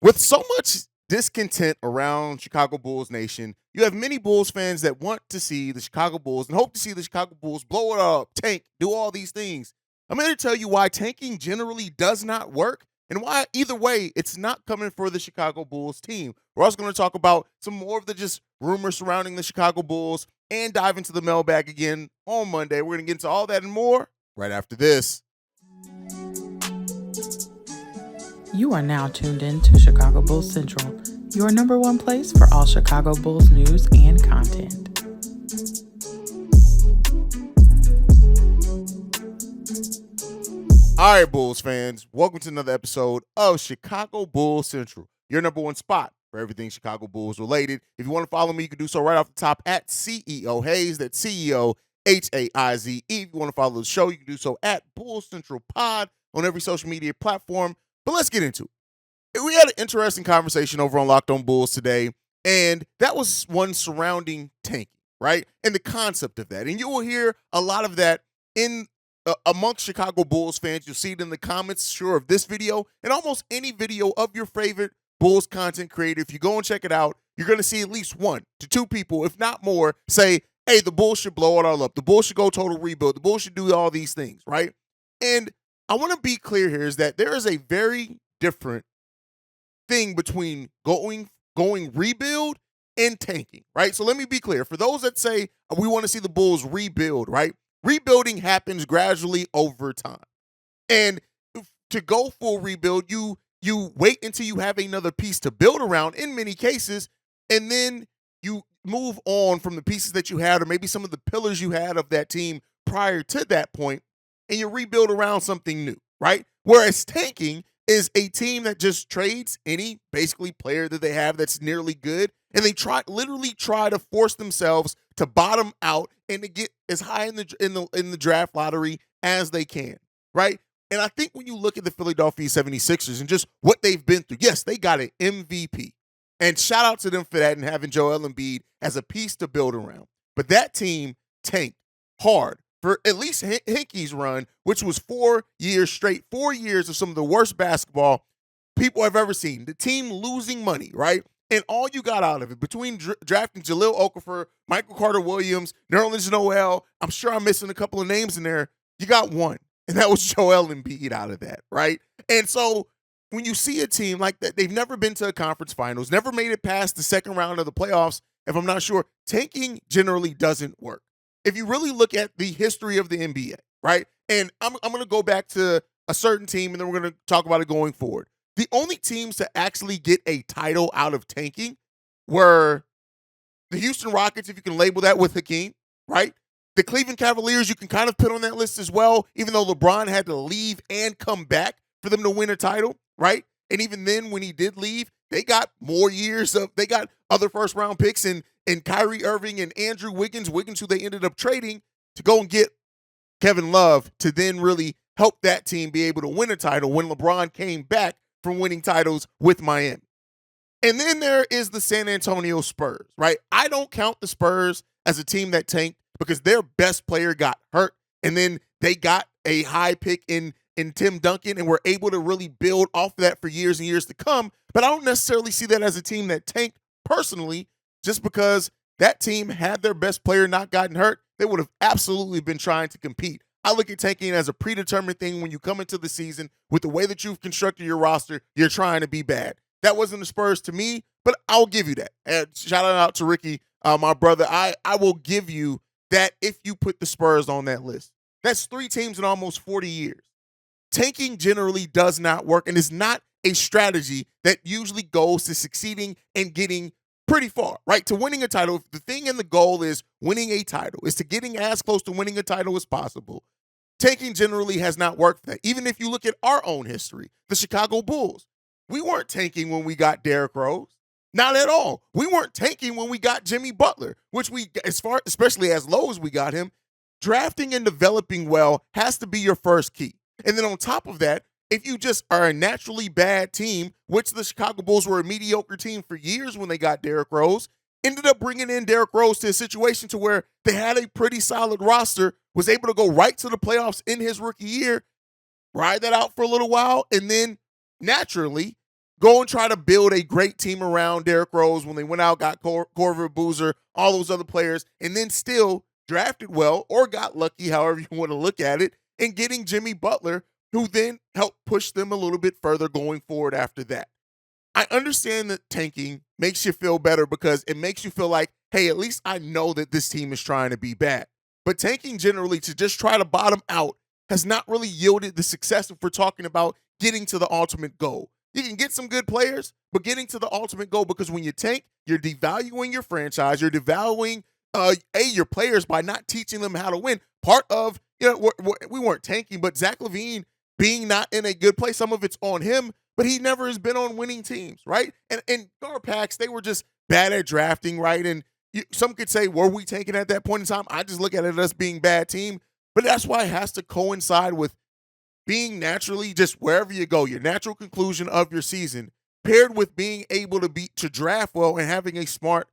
With so much discontent around Chicago Bulls Nation, you have many Bulls fans that want to see the Chicago Bulls and hope to see the Chicago Bulls blow it up, tank, do all these things. I'm here to tell you why tanking generally does not work and why, either way, it's not coming for the Chicago Bulls team. We're also going to talk about some more of the just rumors surrounding the Chicago Bulls and dive into the mailbag again on Monday. We're going to get into all that and more right after this. You are now tuned in to Chicago Bulls Central, your number one place for all Chicago Bulls news and content. All right, Bulls fans, welcome to another episode of Chicago Bulls Central, your number one spot for everything Chicago Bulls related. If you want to follow me, you can do so right off the top at CEO Haize, that's CEO Haize. If you want to follow the show, you can do so at Bulls Central Pod on every social media platform. But let's get into it. We had an interesting conversation over on Locked On Bulls today, and that was one surrounding tanking, right? And the concept of that. And you will hear a lot of that in amongst Chicago Bulls fans. You'll see it in the comments, sure, of this video and almost any video of your favorite Bulls content creator. If you go and check it out, you're going to see at least one to two people, if not more, say, hey, the Bulls should blow it all up. The Bulls should go total rebuild. The Bulls should do all these things, right? And I want to be clear here is that there is a very different thing between going rebuild and tanking, right? So let me be clear. For those that say we want to see the Bulls rebuild, right? Rebuilding happens gradually over time. And to go full rebuild, you wait until you have another piece to build around in many cases, and then you move on from the pieces that you had or maybe some of the pillars you had of that team prior to that point, and you rebuild around something new, right? Whereas tanking is a team that just trades any basically player that they have that's nearly good, and they literally try to force themselves to bottom out and to get as high in the draft lottery as they can, right? And I think when you look at the Philadelphia 76ers and just what they've been through, yes, they got an MVP. And shout out to them for that and having Joel Embiid as a piece to build around. But that team tanked hard for at least Hinkie's run, which was 4 years straight, 4 years of some of the worst basketball people have ever seen. The team losing money, right? And all you got out of it, between drafting Jahlil Okafor, Michael Carter-Williams, Nerlens Noel, I'm sure I'm missing a couple of names in there, you got one. And that was Joel Embiid out of that, right? And so when you see a team like that, they've never been to a conference finals, never made it past the second round of the playoffs, if I'm not sure, tanking generally doesn't work. If you really look at the history of the NBA, right? And I'm going to go back to a certain team, and then we're going to talk about it going forward. The only teams to actually get a title out of tanking were the Houston Rockets, if you can label that with Hakeem, right? The Cleveland Cavaliers, you can kind of put on that list as well, even though LeBron had to leave and come back for them to win a title, right? And even then, when he did leave, they got more years of, they got other first round picks and Kyrie Irving and Andrew Wiggins, who they ended up trading to go and get Kevin Love to then really help that team be able to win a title when LeBron came back from winning titles with Miami. And then there is the San Antonio Spurs, right? I don't count the Spurs as a team that tanked because their best player got hurt, and then they got a high pick in Tim Duncan and were able to really build off of that for years and years to come. But I don't necessarily see that as a team that tanked personally, just because that team had their best player not gotten hurt, they would have absolutely been trying to compete. I look at tanking as a predetermined thing. When you come into the season with the way that you've constructed your roster, you're trying to be bad. That wasn't the Spurs to me, but I'll give you that. And shout out to Ricky, my brother. I will give you that if you put the Spurs on that list. That's 3 teams in almost 40 years. Tanking generally does not work and is not a strategy that usually goes to succeeding and getting pretty far, right? To winning a title. If the thing and the goal is winning a title, is to getting as close to winning a title as possible, tanking generally has not worked for that. Even if you look at our own history, the Chicago Bulls, we weren't tanking when we got Derrick Rose. Not at all. We weren't tanking when we got Jimmy Butler, which especially as low as we got him, drafting and developing well has to be your first key. And then on top of that, if you just are a naturally bad team, which the Chicago Bulls were a mediocre team for years when they got Derrick Rose, ended up bringing in Derrick Rose to a situation to where they had a pretty solid roster, was able to go right to the playoffs in his rookie year, ride that out for a little while, and then naturally go and try to build a great team around Derrick Rose when they went out, got Corver Boozer, all those other players, and then still drafted well or got lucky, however you want to look at it, in getting Jimmy Butler, who then helped push them a little bit further going forward after that. I understand that tanking makes you feel better because it makes you feel like, hey, at least I know that this team is trying to be bad. But tanking generally to just try to bottom out has not really yielded the success if we're talking about getting to the ultimate goal. You can get some good players, but getting to the ultimate goal, because when you tank, you're devaluing your franchise, you're devaluing your players by not teaching them how to win. Part of, we weren't tanking, but Zach LaVine being not in a good place, some of it's on him, but he never has been on winning teams, right? And Garpax, they were just bad at drafting, right? And some could say, were we tanking at that point in time? I just look at it as being bad team, but that's why it has to coincide with being naturally just wherever you go, your natural conclusion of your season, paired with being able to draft well and having a smart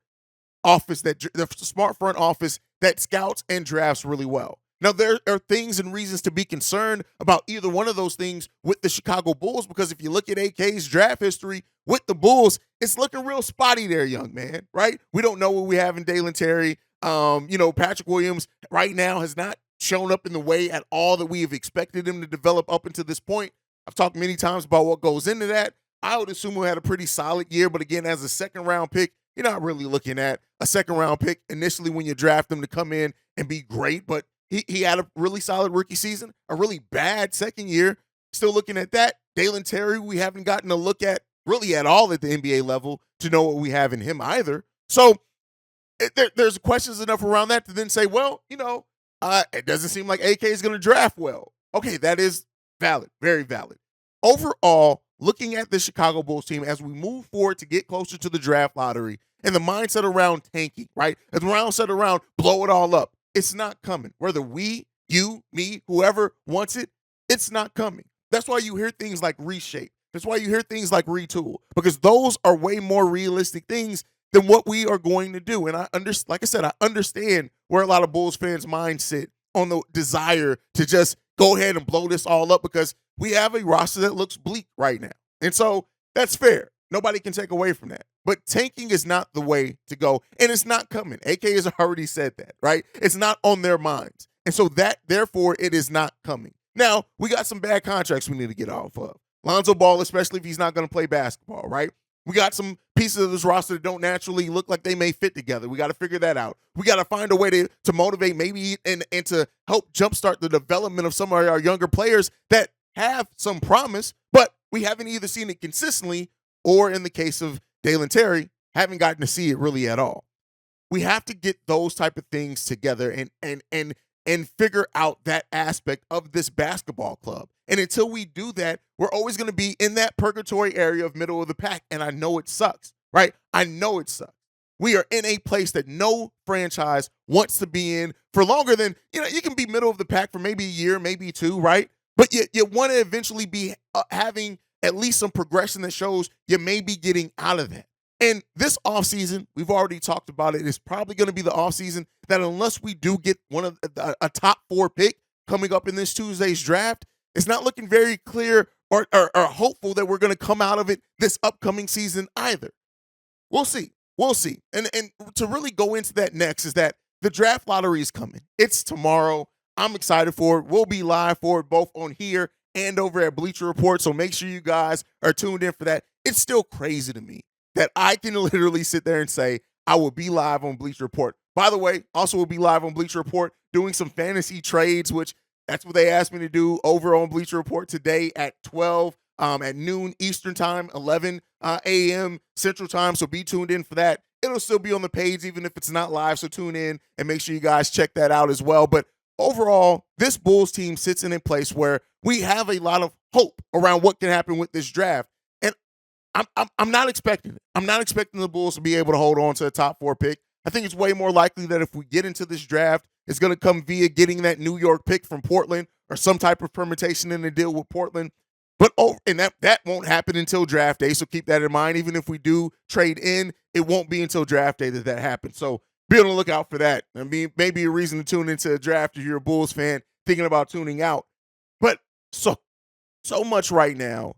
office, the smart front office that scouts and drafts really well. Now, there are things and reasons to be concerned about either one of those things with the Chicago Bulls, because if you look at AK's draft history with the Bulls, it's looking real spotty there, young man, right? We don't know what we have in Dalen Terry. Patrick Williams right now has not shown up in the way at all that we have expected him to develop up until this point. I've talked many times about what goes into that. I would assume we had a pretty solid year, but again, as a second-round pick, you're not really looking at a second-round pick initially when you draft him to come in and be great, but he had a really solid rookie season, a really bad second year. Still looking at that. Dalen Terry, we haven't gotten a look at really at all at the NBA level to know what we have in him either. So there's questions enough around that to then say, well, it doesn't seem like AK is going to draft well. Okay, that is valid, very valid. Overall, looking at the Chicago Bulls team as we move forward to get closer to the draft lottery and the mindset around tanking, right? And the mindset around blow it all up. It's not coming. Whether we, you, me, whoever wants it, it's not coming. That's why you hear things like reshape. That's why you hear things like retool, because those are way more realistic things than what we are going to do. And I understand where a lot of Bulls fans' mind sit on the desire to just go ahead and blow this all up, because we have a roster that looks bleak right now. And so that's fair. Nobody can take away from that. But tanking is not the way to go, and it's not coming. AK has already said that, right? It's not on their minds. And so therefore, it is not coming. Now, we got some bad contracts we need to get off of. Lonzo Ball, especially if he's not going to play basketball, right? We got some pieces of this roster that don't naturally look like they may fit together. We got to figure that out. We got to find a way to motivate maybe and to help jumpstart the development of some of our younger players that have some promise, but we haven't either seen it consistently or, in the case of Dalen Terry, haven't gotten to see it really at all. We have to get those type of things together and figure out that aspect of this basketball club. And until we do that, we're always going to be in that purgatory area of middle of the pack. And I know it sucks, right? I know it sucks. We are in a place that no franchise wants to be in for longer than, you can be middle of the pack for maybe a year, maybe two, right? But you want to eventually be having at least some progression that shows you may be getting out of that. And this offseason, we've already talked about it, is probably going to be the offseason that, unless we do get a top 4 pick coming up in this Tuesday's draft, it's not looking very clear or hopeful that we're going to come out of it this upcoming season either. We'll see. We'll see. And to really go into that next is that the draft lottery is coming. It's tomorrow. I'm excited for it. We'll be live for it both on here and over at Bleacher Report, so make sure you guys are tuned in for that. It's still crazy to me that I can literally sit there and say I will be live on Bleacher Report. By the way, also will be live on Bleacher Report doing some fantasy trades, which that's what they asked me to do over on Bleacher Report today at 12 at noon Eastern time, 11 a.m. Central time, so be tuned in for that. It'll still be on the page even if it's not live, so tune in and make sure you guys check that out as well. But overall, this Bulls team sits in a place where we have a lot of hope around what can happen with this draft. And I'm not expecting it. I'm not expecting the Bulls to be able to hold on to a top 4 pick. I think it's way more likely that if we get into this draft, it's going to come via getting that New York pick from Portland or some type of permutation in the deal with Portland. But that won't happen until draft day, so keep that in mind. Even if we do trade in, it won't be until draft day that happens. So be on the lookout for that. I mean, maybe a reason to tune into a draft if you're a Bulls fan thinking about tuning out. But so much right now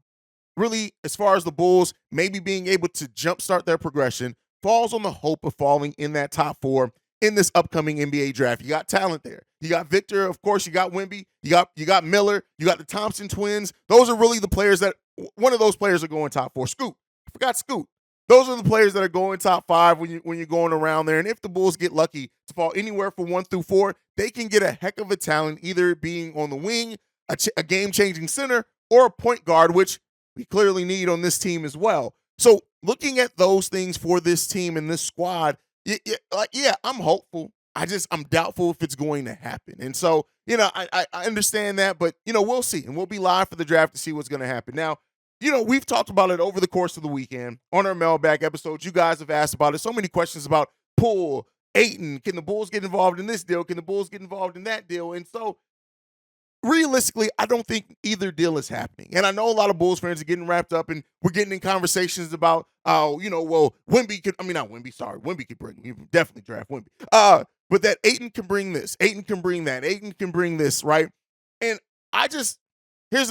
really, as far as the Bulls maybe being able to jumpstart their progression, falls on the hope of falling in that top 4 in this upcoming NBA draft. You got talent there. You got Victor, of course. You got Wemby. You got Miller. You got the Thompson twins. Those are really the players that one of those players are going top 4. Scoot, I forgot Scoot. Those are the players that are going top 5 when you're going around there. And if the Bulls get lucky to fall anywhere from 1 through 4, they can get a heck of a talent, either being on the wing, a game-changing center, or a point guard, which we clearly need on this team as well. So looking at those things for this team and this squad, I'm hopeful. I'm doubtful if it's going to happen. And so, I understand that, but we'll see. And we'll be live for the draft to see what's going to happen. Now, we've talked about it over the course of the weekend on our mailbag episodes. You guys have asked about it. So many questions about Poole, Ayton. Can the Bulls get involved in this deal? Can the Bulls get involved in that deal? And so, realistically, I don't think either deal is happening. And I know a lot of Bulls fans are getting wrapped up, and we're getting in conversations about, Wemby could, not Wemby, sorry, Wemby could bring, you definitely draft Wemby. But that Ayton can bring this, Ayton can bring that, Ayton can bring this, right? And here's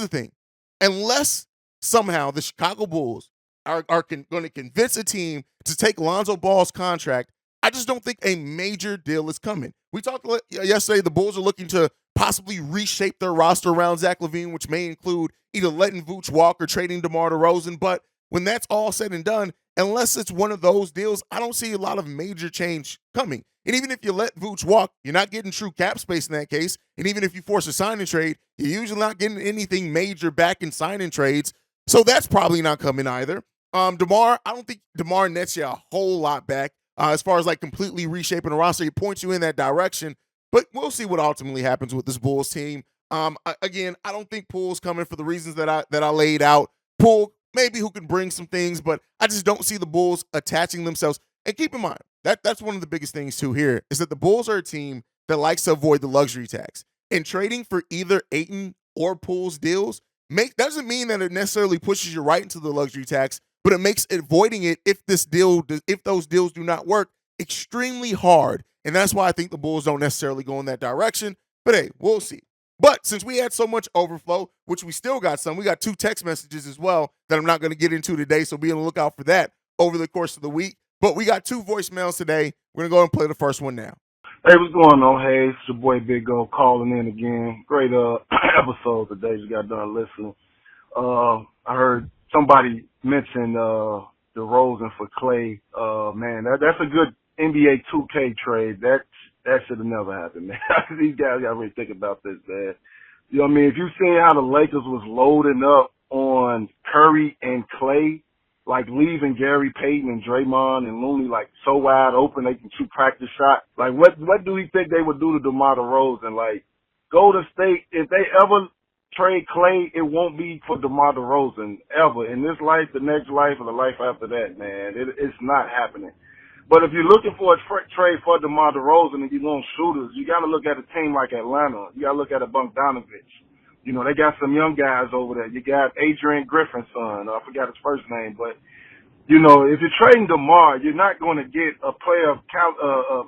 the thing. Unless somehow the Chicago Bulls are going to convince a team to take Lonzo Ball's contract, I just don't think a major deal is coming. We talked yesterday, the Bulls are looking to possibly reshape their roster around Zach LaVine, which may include either letting Vooch walk or trading DeMar DeRozan. But when that's all said and done, unless it's one of those deals, I don't see a lot of major change coming. And even if you let Vooch walk, you're not getting true cap space in that case. And even if you force a sign and trade, you're usually not getting anything major back in sign and trades. So that's probably not coming either. DeMar, I don't think DeMar nets you a whole lot back as far as like completely reshaping the roster. It points you in that direction. But we'll see what ultimately happens with this Bulls team. Again, I don't think Poole's coming for the reasons that I laid out. Poole, maybe who can bring some things, but I just don't see the Bulls attaching themselves. And keep in mind, that's one of the biggest things too here, is that the Bulls are a team that likes to avoid the luxury tax. And trading for either Ayton or Poole's deals doesn't mean that it necessarily pushes you right into the luxury tax, but it makes avoiding it if those deals do not work extremely hard. And that's why I think the Bulls don't necessarily go in that direction. But hey, we'll see. But since we had so much overflow, which we still got some, we got 2 text messages as well that I'm not going to get into today. So be on the lookout for that over the course of the week. But we got 2 voicemails today. We're going to go and play the first one now. Hey, what's going on, Haize? It's your boy Big O calling in again. Great episode today. Just got done listening. I heard somebody mention DeRozan for Clay. Man, that's a good NBA 2K trade. That should have never happened, man. These guys got to really think about this, man. You know what I mean? If you seen how the Lakers was loading up on Curry and Clay, like leaving Gary Payton and Draymond and Looney like so wide open they can shoot practice shots. Like what do you think they would do to DeMar DeRozan? Like Golden State, if they ever trade Clay, it won't be for DeMar DeRozan ever. In this life, the next life, or the life after that, man. It's not happening. But if you're looking for a trade for DeMar DeRozan and you want shooters, you got to look at a team like Atlanta. You got to look at a Bogdanovich. You know, they got some young guys over there. You got Adrian Griffin's son. I forgot his first name. But, you know, if you're trading DeMar, you're not going to get a player of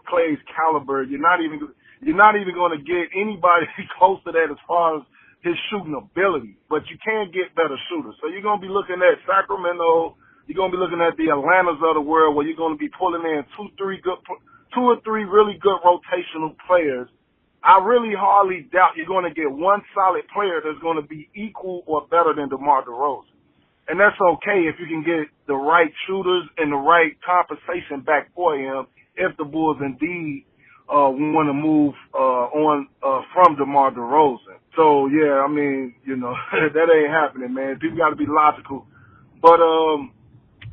Clay's caliber. You're not even going to get anybody close to that as far as his shooting ability. But you can get better shooters. So you're going to be looking at Sacramento. You're going to be looking at the Atlantas of the world where you're going to be pulling in two or three really good rotational players. I really hardly doubt you're going to get one solid player that's going to be equal or better than DeMar DeRozan. And that's okay if you can get the right shooters and the right compensation back for him if the Bulls indeed want to move on from DeMar DeRozan. So, yeah, I mean, you know, that ain't happening, man. People got to be logical. But,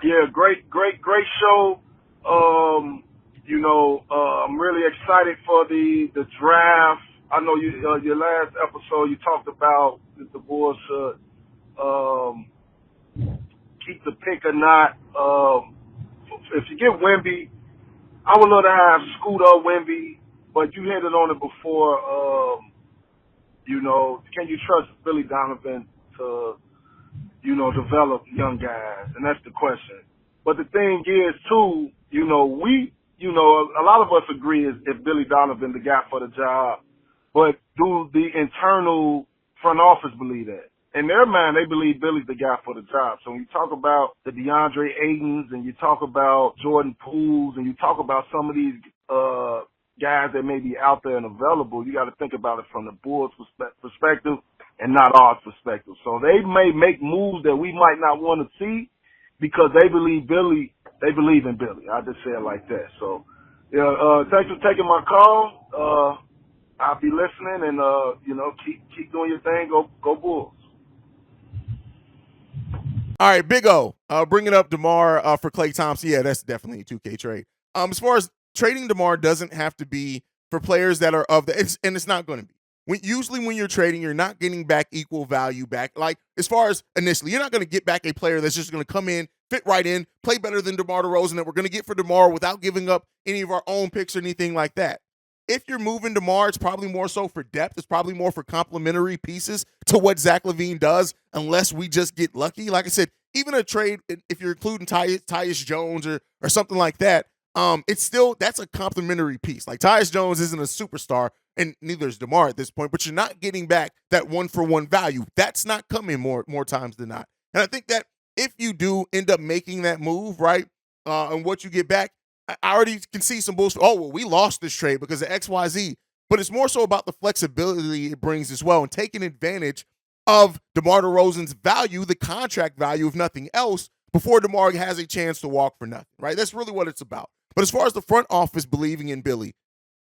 yeah, great show. You know, I'm really excited for the draft. I know your last episode you talked about if the Bulls should keep the pick or not. If you get Wemby, I would love to have Scoot or Wemby, but you hinted on it before. You know, can you trust Billy Donovan to, you know, develop young guys? And that's the question. But the thing is, too, you know, a lot of us agree is if Billy Donovan the guy for the job, but do the internal front office believe that? in their mind, they believe Billy's the guy for the job. So when you talk about the DeAndre Aytons and you talk about Jordan Pooles and you talk about some of these guys that may be out there and available, you got to think about it from the Bulls' perspective and not our perspective. So they may make moves that we might not want to see because they believe Billy. They believe in Billy. I just say it like that. So, yeah, thanks for taking my call. I'll be listening and, keep doing your thing. Go Bulls. All right, Big O, bringing up DeMar for Klay Thompson. Yeah, that's definitely a 2K trade. As far as trading DeMar doesn't have to be for players that are and it's not going to be. Usually when you're trading, you're not getting back equal value back. Like, as far as initially, you're not going to get back a player that's just going to come in, fit right in, play better than DeMar DeRozan that we're going to get for DeMar without giving up any of our own picks or anything like that. If you're moving DeMar, it's probably more so for depth. It's probably more for complementary pieces to what Zach LaVine does, unless we just get lucky. Like I said, even a trade, if you're including Tyus Jones or something like that, it's still, that's a complementary piece. Like, Tyus Jones isn't a superstar, and neither is DeMar at this point, but you're not getting back that one-for-one value. That's not coming more times than not. And I think that if you do end up making that move, right, and what you get back, I already can see some bullshit. Oh, well, we lost this trade because of XYZ. But it's more so about the flexibility it brings as well and taking advantage of DeMar DeRozan's value, the contract value, if nothing else, before DeMar has a chance to walk for nothing, right? That's really what it's about. But as far as the front office believing in Billy,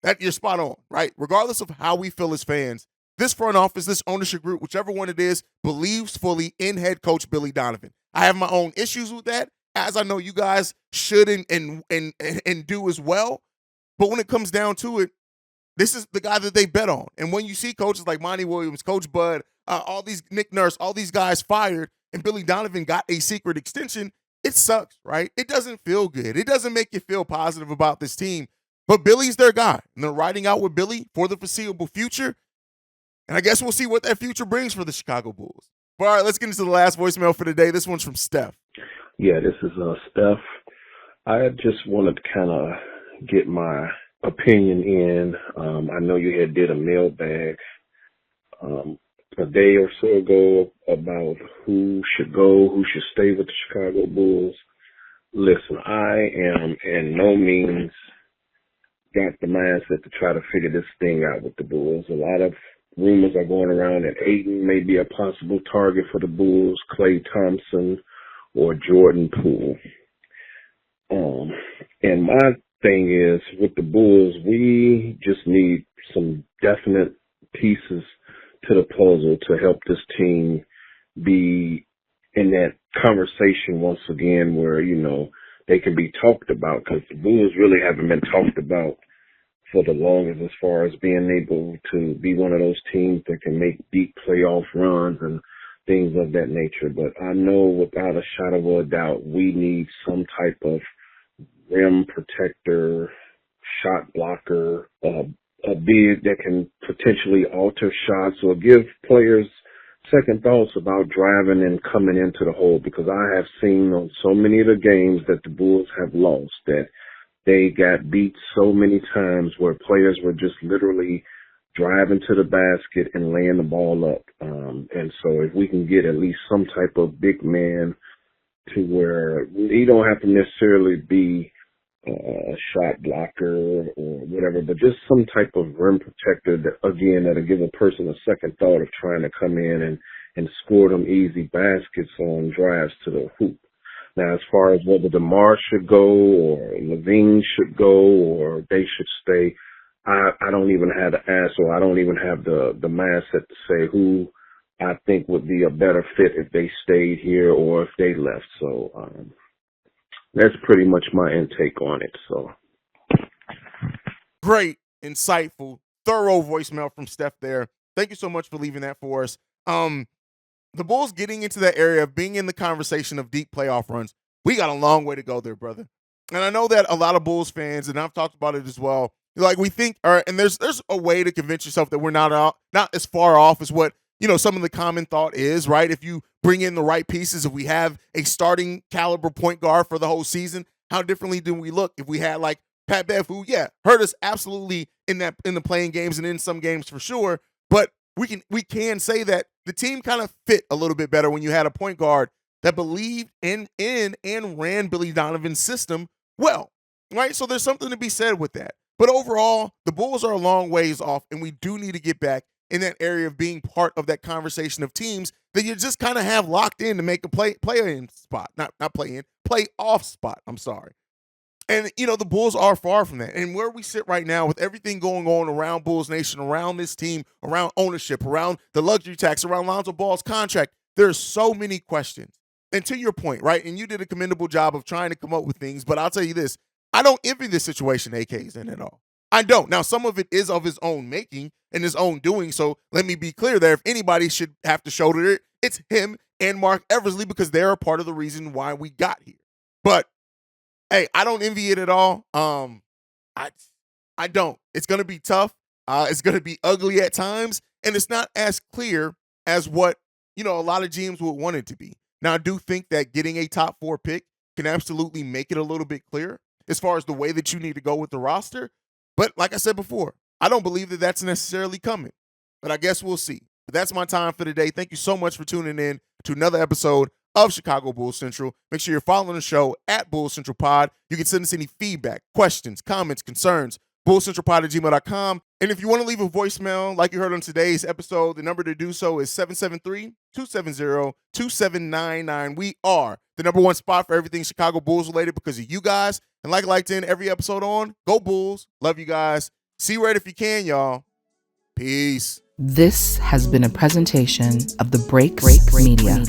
that you're spot on, right? Regardless of how we feel as fans, this front office, this ownership group, whichever one it is, believes fully in head coach Billy Donovan. I have my own issues with that, as I know you guys should and do as well. But when it comes down to it, this is the guy that they bet on. And when you see coaches like Monty Williams, Coach Bud, all these Nick Nurse, all these guys fired, and Billy Donovan got a secret extension, it sucks, right? It doesn't feel good. It doesn't make you feel positive about this team. But Billy's their guy, and they're riding out with Billy for the foreseeable future. And I guess we'll see what that future brings for the Chicago Bulls. But all right, let's get into the last voicemail for the day. This one's from Steph. Yeah, this is Steph. I just wanted to kind of get my opinion in. I know you had did a mailbag a day or so ago about who should go, who should stay with the Chicago Bulls. Listen, I am in no means got the mindset to try to figure this thing out with the Bulls. A lot of rumors are going around that Ayton may be a possible target for the Bulls, Klay Thompson, or Jordan Poole. And my thing is, with the Bulls, we just need some definite pieces to the puzzle to help this team be in that conversation once again where, they can be talked about, because the Bulls really haven't been talked about for the longest as far as being able to be one of those teams that can make deep playoff runs and things of that nature. But I know without a shadow of a doubt, we need some type of rim protector, shot blocker, a big that can potentially alter shots or give players second thoughts about driving and coming into the hole, because I have seen on so many of the games that the Bulls have lost that they got beat so many times where players were just literally driving to the basket and laying the ball up. And so if we can get at least some type of big man to where he don't have to necessarily be a shot blocker or whatever, but just some type of rim protector that, again, that'll give a person a second thought of trying to come in and score them easy baskets on drives to the hoop. Now, as far as whether DeMar should go or Levine should go or they should stay, I don't even have the answer. I don't even have the mindset to say who I think would be a better fit if they stayed here or if they left. So that's pretty much my intake on it. So great, insightful, thorough voicemail from Steph there. Thank you so much for leaving that for us. The Bulls getting into that area of being in the conversation of deep playoff runs, we got a long way to go there, brother. And I know that a lot of Bulls fans, and I've talked about it as well, like we think, and there's a way to convince yourself that we're not as far off as what, some of the common thought is, right? If you bring in the right pieces, if we have a starting caliber point guard for the whole season, how differently do we look if we had like Pat Bev, who, hurt us absolutely in the playing games and in some games for sure, but we can say that the team kind of fit a little bit better when you had a point guard that believed in and ran Billy Donovan's system well, right? So there's something to be said with that. But overall, the Bulls are a long ways off, and we do need to get back in that area of being part of that conversation of teams that you just kind of have locked in to make a play-in spot, not play-in, play-off spot. I'm sorry. And, the Bulls are far from that. And where we sit right now with everything going on around Bulls Nation, around this team, around ownership, around the luxury tax, around Lonzo Ball's contract, there's so many questions. And to your point, right, and you did a commendable job of trying to come up with things, but I'll tell you this, I don't envy this situation AK is in at all. I don't. Now, some of it is of his own making and his own doing, so let me be clear there. If anybody should have to shoulder it, it's him and Mark Eversley because they're a part of the reason why we got here. But hey, I don't envy it at all. I don't. It's going to be tough. It's going to be ugly at times, and it's not as clear as what, a lot of GMs would want it to be. Now, I do think that getting a top 4 pick can absolutely make it a little bit clearer as far as the way that you need to go with the roster. But like I said before, I don't believe that that's necessarily coming. But I guess we'll see. But that's my time for today. Thank you so much for tuning in to another episode of Chicago Bulls Central. Make sure you're following the show at Bulls Central Pod. You can send us any feedback, questions, comments, concerns, bullcentralpod@gmail.com. And if you want to leave a voicemail like you heard on today's episode, the number to do so is 773-270-2799. We are the number one spot for everything Chicago Bulls related because of you guys. And like to end every episode on, go Bulls. Love you guys. See red if you can, y'all. Peace. This has been a presentation of the Break Media.